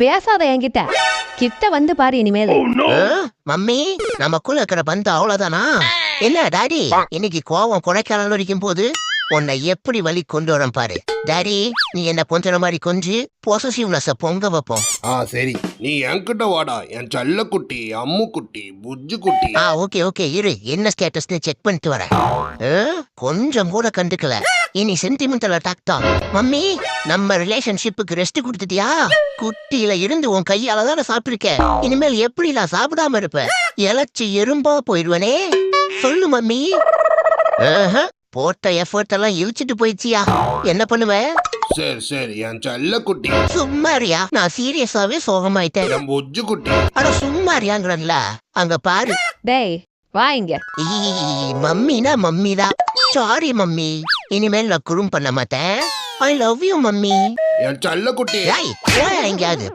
பேசாத என்கிட்ட. கிட்ட வந்து பாரு இனிமேல். மம்மி நமக்குள்ள இருக்கிற பந்து அவ்வளவுதானா? என்ன டாடி இன்னைக்கு கோவம் கொடைக்கானல் வரைக்கும் போது உன்னை எப்படி வழி கொண்டு வரேன் பாரு. டாடி நீ என்ன கொஞ்ச மாதிரி கொஞ்சி பொசசிவ்னஸ பொங்க வைப்போம். சரி நீ என்கிட்ட வாடா என் செல்ல குட்டி அம்மு குட்டி புஜ்ஜு குட்டி. ஓகே ஓகே இரு என்ன ஸ்டேட்டஸ்னு செக் பண்ணிட்டு வரேன். கொஞ்சம் கூட கண்டுக்கல. இனி சென்டிமெண்டல் அட்டாக் தான். மம்மி நம்ம ரிலேஷன்ஷிப்புக்கு ரெஸ்ட் கொடுத்துட்டியா? குட்டியில இருந்து உன் கையால தானே சாப்பிட்டிருக்க. இனிமேல் எப்படி நான் சாப்பிடாம இருப்பேன்? இலச்சி எறும்பா போயிடுவனே. சொல்லு மம்மி. போட்ட எஃபர்ட் எல்லாம் இழுச்சிட்டு போயிடுச்சியா? என்ன பண்ணுவேன்? சரி சரி என் செல்ல குட்டி. சும்மாரியா நான் சீரியஸாவே சோகமாயிட்டேன். என் புஜ்ஜு குட்டி. அட சும்மாரியாங்கிறன்ல அங்க பாரு. டேய் வா இங்க. மம்மினா மம்மி தான். சாரி மம்மி இனிமேல் நான் குறும் பண்ண மாட்டேன். I love you mummy. என் செல்ல குட்டி. எங்கேயாவது